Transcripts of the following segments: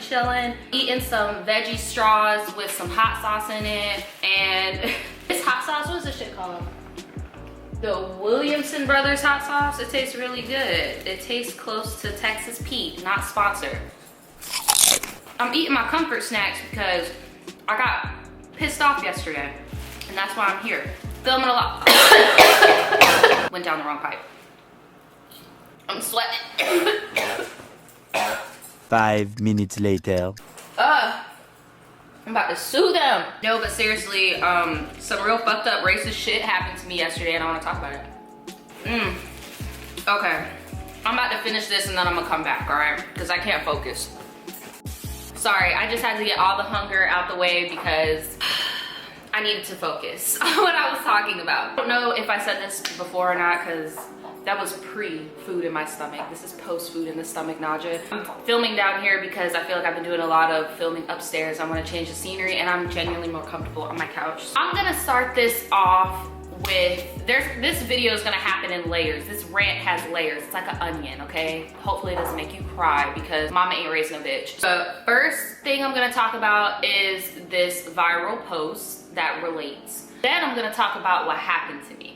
chilling, eating some veggie straws with some hot sauce in it. And this hot sauce, what's this shit called? The Williamson Brothers hot sauce. It tastes really good. It tastes close to Texas Pete, not sponsored. I'm eating my comfort snacks because I got pissed off yesterday, and that's why I'm here. Filming a lot. Went down the wrong pipe. I'm sweating. 5 minutes later. I'm about to sue them. No, but seriously, some real fucked up racist shit happened to me yesterday and I want to talk about it. Okay, I'm about to finish this and then I'm gonna come back, all right? Because I can't focus. Sorry, I just had to get all the hunger out the way because I needed to focus on what I was talking about. I don't know if I said this before or not because that was pre-food in my stomach. This is post-food in the stomach, nausea. I'm filming down here because I feel like I've been doing a lot of filming upstairs. I want to change the scenery and I'm genuinely more comfortable on my couch. I'm gonna start this off with, this video is gonna happen in layers. This rant has layers. It's like an onion, okay? Hopefully it doesn't make you cry because mama ain't raising a bitch. The first thing I'm gonna talk about is this viral post that relates. Then I'm gonna talk about what happened to me.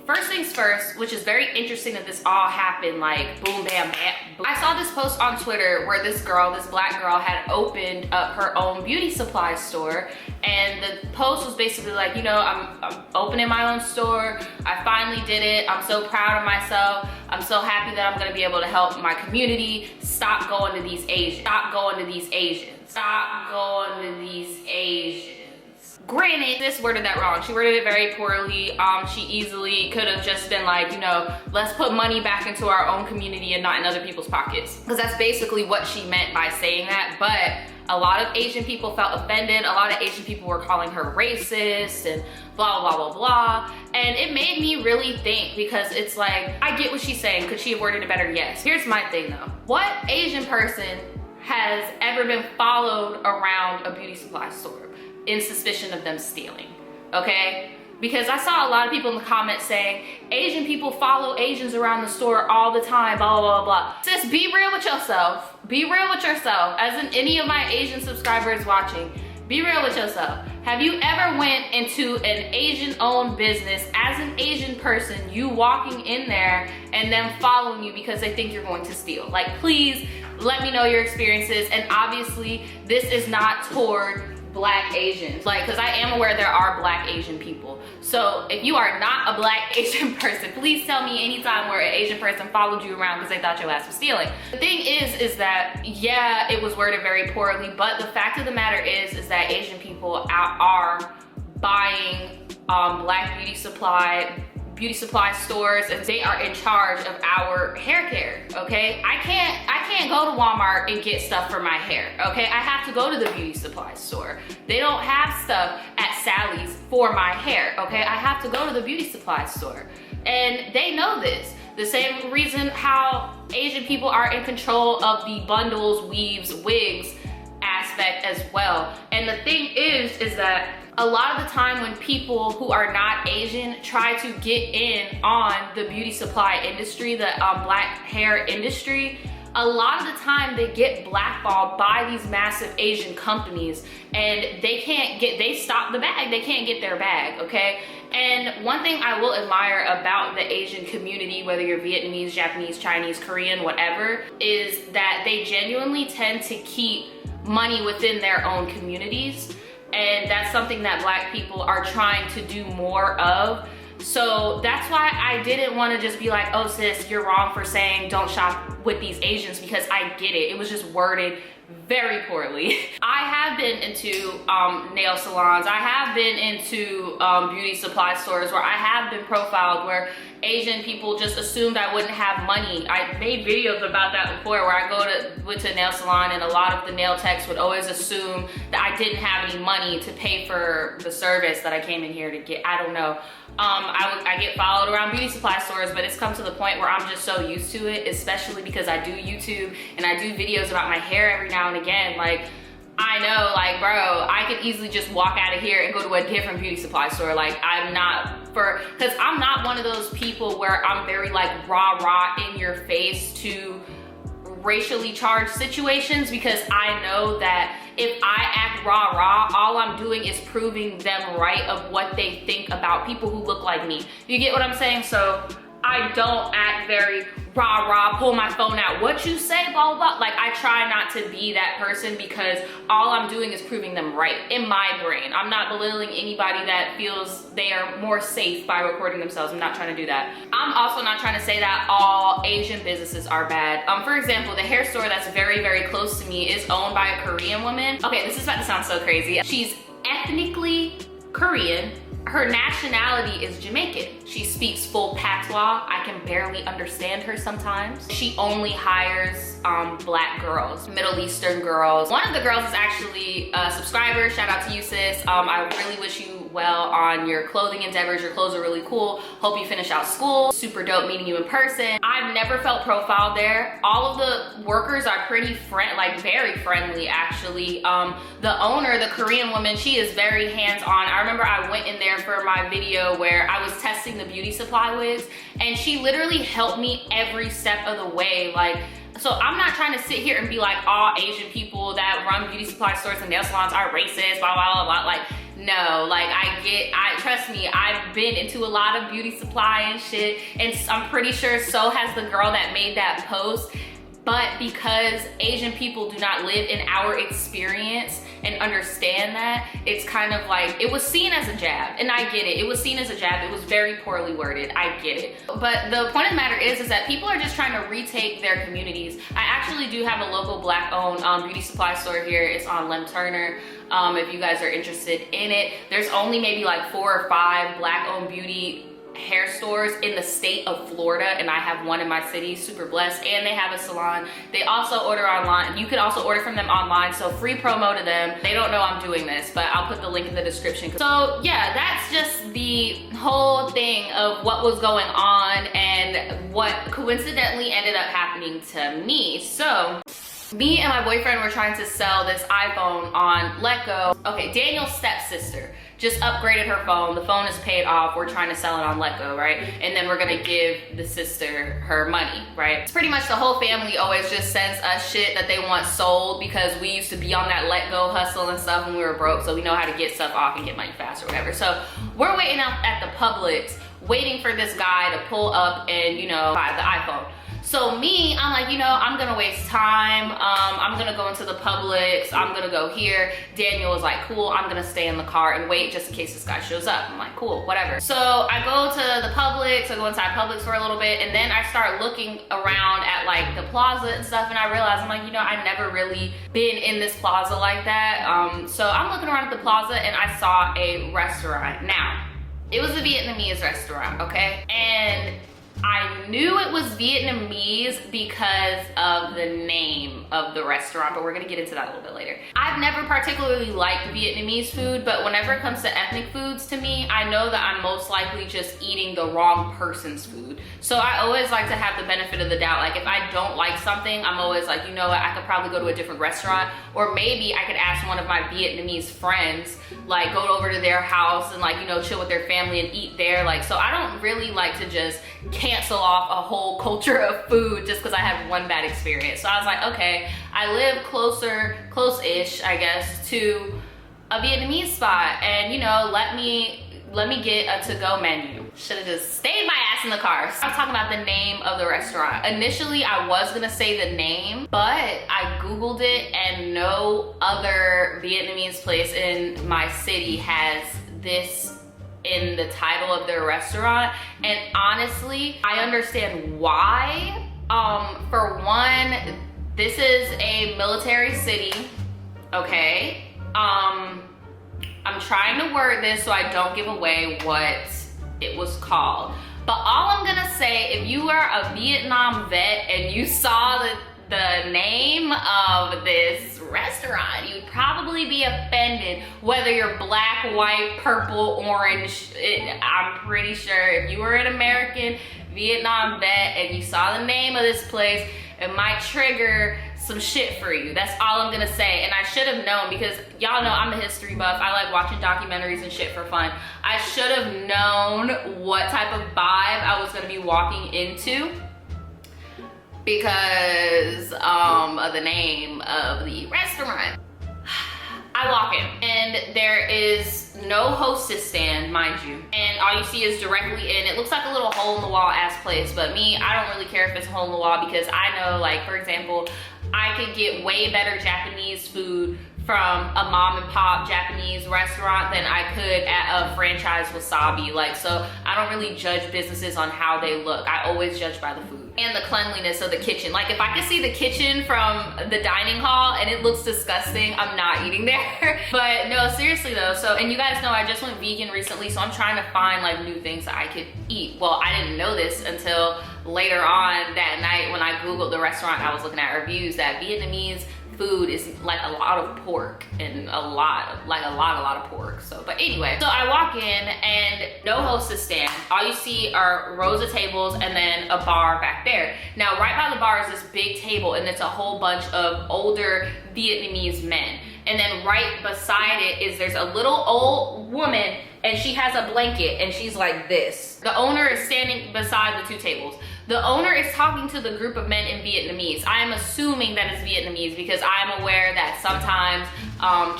First things first, which is very interesting that this all happened like boom, bam, bam. Boom. I saw this post on Twitter where this girl, this black girl, had opened up her own beauty supply store, and the post was basically like, you know, I'm opening my own store. I finally did it. I'm so proud of myself. I'm so happy that I'm gonna be able to help my community. Stop going to these Asians. Stop going to these Asians. Stop going to these Asians. Granted, this worded that wrong. She worded it very poorly. She easily could have just been like, you know, let's put money back into our own community and not in other people's pockets. Because that's basically what she meant by saying that. But a lot of Asian people felt offended. A lot of Asian people were calling her racist and blah, blah, blah, blah. And it made me really think because it's like, I get what she's saying. Could she have worded it better? Yes. Here's my thing though. What Asian person has ever been followed around a beauty supply store in suspicion of them stealing, okay? Because I saw a lot of people in the comments saying, Asian people follow Asians around the store all the time, blah, blah, blah, blah. Sis, be real with yourself. Be real with yourself. As in any of my Asian subscribers watching, be real with yourself. Have you ever went into an Asian-owned business as an Asian person, you walking in there and them following you because they think you're going to steal? Like, please let me know your experiences. And obviously, this is not toward Black Asians, like, because I am aware there are Black Asian people. So if you are not a Black Asian person, please tell me anytime where an Asian person followed you around because they thought your ass was stealing. The thing is that, yeah, it was worded very poorly, but the fact of the matter is that Asian people are buying Black beauty supply stores, and they are in charge of our hair care, okay? I can't go to Walmart and get stuff for my hair, okay? I have to go to the beauty supply store. They don't have stuff at Sally's for my hair, okay? I have to go to the beauty supply store. And they know this. The same reason how Asian people are in control of the bundles, weaves, wigs aspect as well. And the thing is that a lot of the time when people who are not Asian try to get in on the beauty supply industry, the Black hair industry, a lot of the time they get blackballed by these massive Asian companies and they stop the bag, they can't get their bag, okay? And one thing I will admire about the Asian community, whether you're Vietnamese, Japanese, Chinese, Korean, whatever, is that they genuinely tend to keep money within their own communities. And that's something that Black people are trying to do more of. So that's why I didn't want to just be like, oh sis, you're wrong for saying don't shop with these Asians, because I get it. It was just worded very poorly. I have been into nail salons. I have been into beauty supply stores where I have been profiled where Asian people just assumed I wouldn't have money. I made videos about that before where I went to a nail salon and a lot of the nail techs would always assume that I didn't have any money to pay for the service that I came in here to get. I don't know. I get followed around beauty supply stores, but it's come to the point where I'm just so used to it, especially because I do YouTube and I do videos about my hair every now and again. Like, I know, like, bro, I could easily just walk out of here and go to a different beauty supply store. Like, because I'm not one of those people where I'm very like rah in your face to racially charged situations, because I know that if I act rah-rah, all I'm doing is proving them right of what they think about people who look like me. You get what I'm saying? So I don't act very rah-rah, pull my phone out, what you say, blah, blah, blah. Like, I try not to be that person, because all I'm doing is proving them right in my brain. I'm not belittling anybody that feels they are more safe by recording themselves. I'm not trying to do that. I'm also not trying to say that all Asian businesses are bad. For example, the hair store that's very, very close to me is owned by a Korean woman. Okay, this is about to sound so crazy. She's ethnically Korean. Her nationality is Jamaican. She speaks full patois. I can barely understand her sometimes. She only hires black girls, Middle Eastern girls. One of the girls is actually a subscriber. Shout out to you, sis. I really wish you well on your clothing endeavors. Your clothes are really cool. Hope you finish out school. Super dope meeting you in person. I've never felt profiled there. All of the workers are pretty very friendly, actually. The owner, the Korean woman, she is very hands-on. I remember I went in there for my video where I was testing the beauty supply wigs, and she literally helped me every step of the way. Like, so I'm not trying to sit here and be like, all Asian people that run beauty supply stores and nail salons are racist, blah, blah, blah, blah. Like, no, like, trust me, I've been into a lot of beauty supply and shit, and I'm pretty sure so has the girl that made that post. But because Asian people do not live in our experience and understand that, it's kind of like, it was seen as a jab, and I get it. It was seen as a jab. It was very poorly worded. I get it. But the point of the matter is that people are just trying to retake their communities. I actually do have a local black-owned beauty supply store here. It's on Lem Turner. If you guys are interested in it, there's only maybe like 4 or 5 black-owned beauty hair stores in the state of Florida, and I have one in my city. Super blessed. And they have a salon. They also order online. You can also order from them online, so free promo to them. They don't know I'm doing this, but I'll put the link in the description. So yeah, that's just the whole thing of what was going on and what coincidentally ended up happening to me. So me and my boyfriend were trying to sell this iPhone on Letgo. Okay, Daniel's stepsister just upgraded her phone. The phone is paid off. We're trying to sell it on Letgo, right? And then we're gonna give the sister her money, right? It's pretty much the whole family always just sends us shit that they want sold, because we used to be on that Letgo hustle and stuff when we were broke, so we know how to get stuff off and get money fast or whatever. So we're waiting out at the Publix, waiting for this guy to pull up and, you know, buy the iPhone. So me, I'm like, you know, I'm gonna waste time. I'm gonna go into the Publix. I'm gonna go here. Daniel was like, cool, I'm gonna stay in the car and wait just in case this guy shows up. I'm like, cool, whatever. So I go to the Publix, I go inside Publix for a little bit, and then I start looking around at like the plaza and stuff, and I realize, I'm like, you know, I've never really been in this plaza like that. So I'm looking around at the plaza and I saw a restaurant. Now, it was a Vietnamese restaurant, okay? And I knew it was Vietnamese because of the name of the restaurant, but we're gonna get into that a little bit later. I've never particularly liked Vietnamese food, but whenever it comes to ethnic foods, to me, I know that I'm most likely just eating the wrong person's food. So I always like to have the benefit of the doubt. Like, if I don't like something, I'm always like, you know what, I could probably go to a different restaurant, or maybe I could ask one of my Vietnamese friends, like go over to their house and, like, you know, chill with their family and eat there. Like, so I don't really like to just cancel off a whole culture of food just because I had one bad experience. So I was like, okay, I live close-ish, I guess, to a Vietnamese spot, and, you know, let me get a to-go menu. Should have just stayed my ass in the car. So I was talking about the name of the restaurant. Initially, I was gonna say the name, but I Googled it, and no other Vietnamese place in my city has this in the title of their restaurant. And honestly, I understand why. For one, this is a military city, okay? I'm trying to word this so I don't give away what it was called. But all I'm gonna say, if you are a Vietnam vet and you saw the name of this restaurant, you'd probably be offended, whether you're black, white, purple, orange. I'm pretty sure if you were an American Vietnam vet and you saw the name of this place, it might trigger some shit for you. That's all I'm gonna say. And I should have known, because y'all know I'm a history buff. I like watching documentaries and shit for fun. I should have known what type of vibe I was gonna be walking into, because of the name of the restaurant. I walk in and there is no hostess stand, mind you, and all you see is directly in. It looks like a little hole in the wall ass place, but me, I don't really care if it's a hole in the wall because I know, like, for example, I could get way better Japanese food from a mom and pop Japanese restaurant than I could at a franchise Wasabi. Like, so I don't really judge businesses on how they look. I always judge by the food and the cleanliness of the kitchen. Like, if I can see the kitchen from the dining hall and it looks disgusting, I'm not eating there. But no, seriously though, so, and you guys know I just went vegan recently, so I'm trying to find like new things that I could eat. Well, I didn't know this until later on that night when I Googled the restaurant. I was looking at reviews that Vietnamese food is like a lot of pork and a lot of pork. So, but anyway, so I walk in and no hostess stand. All you see are rows of tables and then a bar back there. Now, right by the bar is this big table and it's a whole bunch of older Vietnamese men. And then right beside it is there's a little old woman and she has a blanket and she's like this. The owner is standing beside the two tables. The owner is talking to the group of men in Vietnamese. I am assuming that it's Vietnamese because I'm aware that sometimes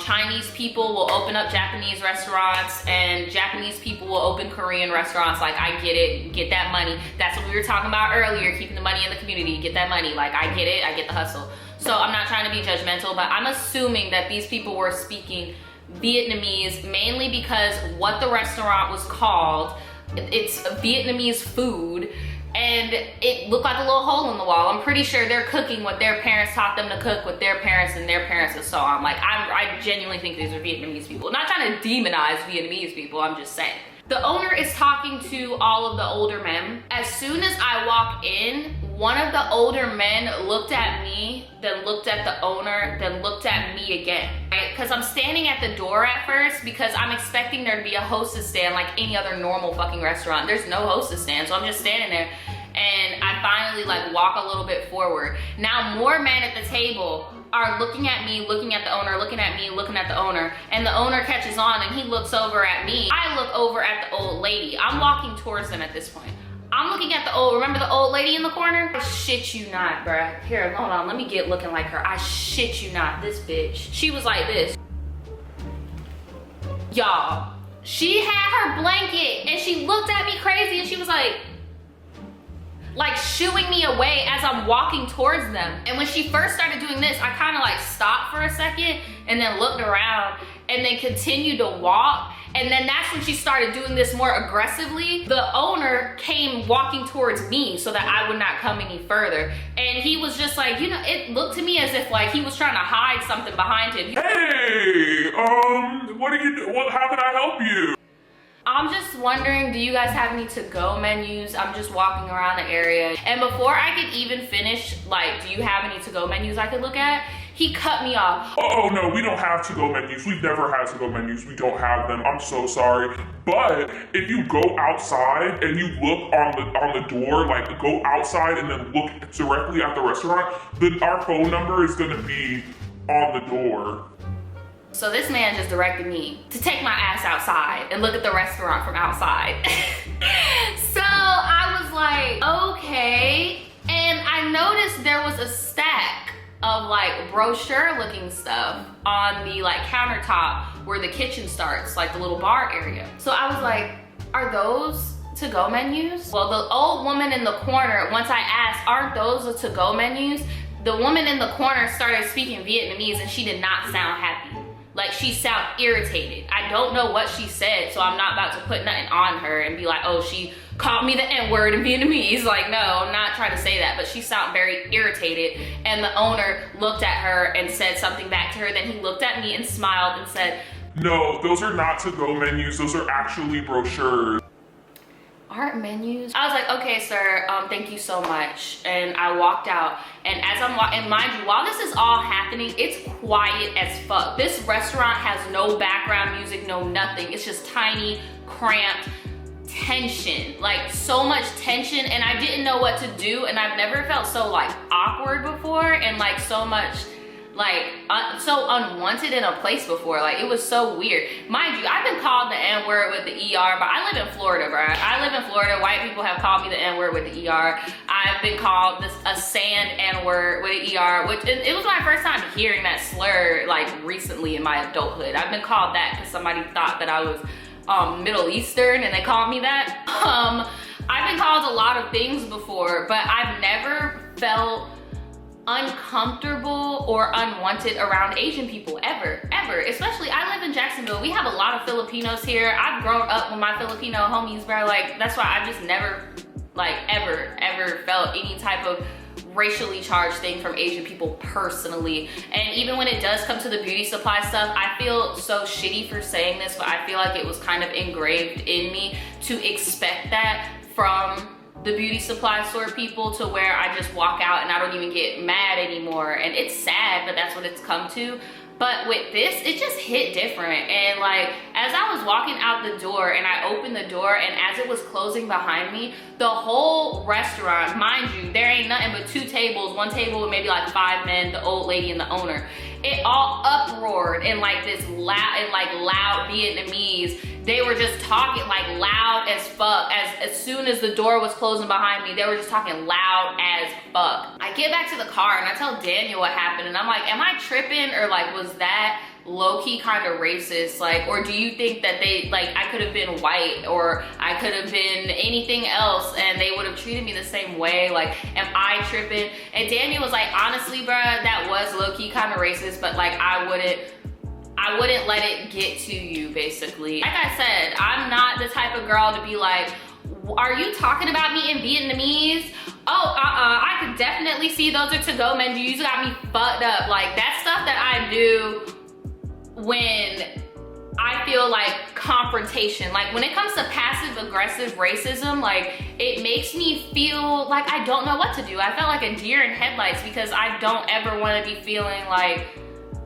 Chinese people will open up Japanese restaurants and Japanese people will open Korean restaurants. Like, I get it, get that money. That's what we were talking about earlier, keeping the money in the community, get that money. Like, I get it, I get the hustle. So I'm not trying to be judgmental, but I'm assuming that these people were speaking Vietnamese mainly because what the restaurant was called, it's Vietnamese food, and it looked like a little hole in the wall. I'm pretty sure they're cooking what their parents taught them to cook with their parents and their parents saw. I'm like, I genuinely think these are Vietnamese people. I'm not trying to demonize Vietnamese people, I'm just saying. The owner is talking to all of the older men. As soon as I walk in, one of the older men looked at me, then looked at the owner, then looked at me again, right? Because I'm standing at the door at first because I'm expecting there to be a hostess stand like any other normal fucking restaurant. There's no hostess stand, so I'm just standing there. And I finally like walk a little bit forward. Now more men at the table are looking at me, looking at the owner, looking at me, looking at the owner, and the owner catches on and he looks over at me. I look over at the old lady. I'm walking towards them at this point. I'm looking at the remember the old lady in the corner? I shit you not, bruh. Here, hold on, let me get looking like her. I shit you not, this bitch. She was like this. Y'all, she had her blanket and she looked at me crazy and she was like shooing me away as I'm walking towards them. And when she first started doing this, I kind of like stopped for a second and then looked around and then continued to walk. And then that's when she started doing this more aggressively. The owner came walking towards me so that I would not come any further. And he was just like, you know, it looked to me as if like he was trying to hide something behind him. Hey, what are you doing? How can I help you? I'm just wondering, do you guys have any to-go menus? I'm just walking around the area. And before I could even finish, like, do you have any to-go menus I could look at? He cut me off. Oh no, we don't have to-go menus. We've never had to-go menus. We don't have them. I'm so sorry. But if you go outside and you look on the door, like go outside and then look directly at the restaurant, then our phone number is gonna be on the door. So this man just directed me to take my ass outside and look at the restaurant from outside. So I was like, okay. And I noticed there was a stack of like brochure looking stuff on the like countertop where the kitchen starts, like the little bar area. So I was like, are those to-go menus? Well, the old woman in the corner, once I asked, aren't those the to-go menus? The woman in the corner started speaking Vietnamese and she did not sound happy. Like, she sounded irritated. I don't know what she said, so I'm not about to put nothing on her and be like, oh, she called me the N-word in Vietnamese. Like, no, I'm not trying to say that, but she sounded very irritated. And the owner looked at her and said something back to her. Then he looked at me and smiled and said, no, those are not to-go menus. Those are actually brochures. Aren't menus? I was like, okay, sir, thank you so much. And I walked out. And as I'm walking, and mind you, while this is all happening, it's quiet as fuck. This restaurant has no background music, no nothing. It's just tiny, cramped tension. Like, so much tension, and I didn't know what to do. And I've never felt so like awkward before, and like so much like so unwanted in a place before. Like, it was so weird. Mind you, I've been called the N-word with the ER, but I live in Florida, bro. I live in Florida. White people have called me the N-word with the ER. I've been called a sand N-word with an ER, which it was my first time hearing that slur like recently in my adulthood. I've been called that because somebody thought that I was Middle Eastern and they called me that. I've been called a lot of things before, but I've never felt uncomfortable or unwanted around Asian people ever. Especially, I live in Jacksonville. We have a lot of Filipinos here. I've grown up with my Filipino homies, bro. Like, that's why I've just never, like, ever felt any type of racially charged thing from Asian people personally. And even when it does come to the beauty supply stuff, I feel so shitty for saying this, but I feel like it was kind of engraved in me to expect that from the beauty supply store people, to where I just walk out and I don't even get mad anymore. And it's sad, but that's what it's come to. But with this, it just hit different. And like, as I was walking out the door and I opened the door, and as it was closing behind me, the whole restaurant, mind you, there ain't nothing but 2 tables, 1 table with maybe like 5 men, the old lady and the owner. It all uproared in like this loud Vietnamese. They were just talking like loud as fuck. As soon as the door was closing behind me, they were just talking loud as fuck. I get back to the car and I tell Daniel what happened, and I'm like, am I tripping, or like, was that low-key kind of racist? Like, or do you think that they, like, I could have been white or I could have been anything else and they would have treated me the same way? Like, am I tripping? And Daniel was like, honestly, bruh, that was low-key kind of racist, but like, I wouldn't let it get to you, basically. Like I said, I'm not the type of girl to be like, are you talking about me in Vietnamese? Oh, I could definitely see those are to-go menus. You got me fucked up. Like, that's stuff that I do when I feel like confrontation. Like, when it comes to passive aggressive racism, like, it makes me feel like I don't know what to do. I felt like a deer in headlights, because I don't ever want to be feeling like,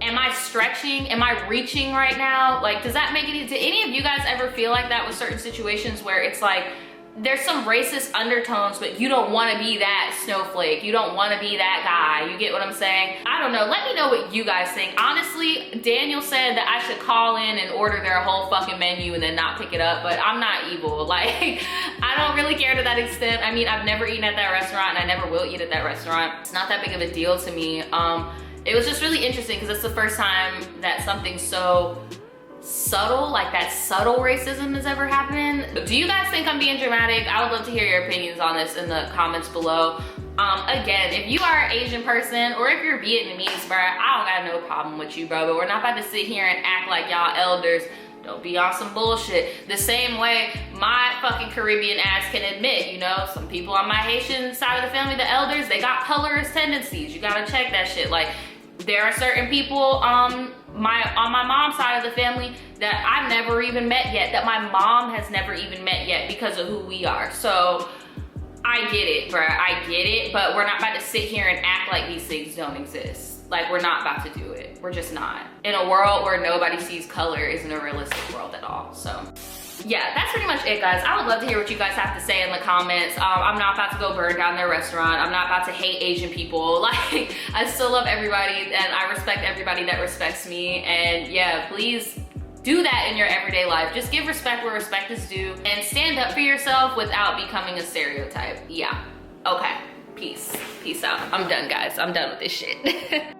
am I stretching? Am I reaching right now? Like, does that make any, did any of you guys ever feel like that with certain situations where it's like, there's some racist undertones, but you don't want to be that snowflake. You don't want to be that guy. You get what I'm saying? I don't know. Let me know what you guys think. Honestly, Daniel said that I should call in and order their whole fucking menu and then not pick it up, but I'm not evil. Like, I don't really care to that extent. I mean, I've never eaten at that restaurant and I never will eat at that restaurant. It's not that big of a deal to me. It was just really interesting because it's the first time that something so subtle, like that subtle racism has ever happened. Do you guys think I'm being dramatic? I would love to hear your opinions on this in the comments below. Again, if you are an Asian person or if you're Vietnamese, bro, I don't got no problem with you, bro, but we're not about to sit here and act like y'all elders. Don't be on some bullshit. The same way my fucking Caribbean ass can admit, you know, some people on my Haitian side of the family, the elders, they got colorist tendencies. You gotta check that shit. Like, there are certain people on my mom's side of the family that I've never even met yet, that my mom has never even met yet because of who we are. So I get it, bruh, I get it, but we're not about to sit here and act like these things don't exist. Like, we're not about to do it. We're just not. In a world where nobody sees color isn't a realistic world at all, so. Yeah, that's pretty much it, guys. I would love to hear what you guys have to say in the comments. I'm not about to go burn down their restaurant. I'm not about to hate Asian people. Like, I still love everybody and I respect everybody that respects me. And yeah, please do that in your everyday life. Just give respect where respect is due and stand up for yourself without becoming a stereotype. Yeah, okay, peace out. I'm done, guys. I'm done with this shit.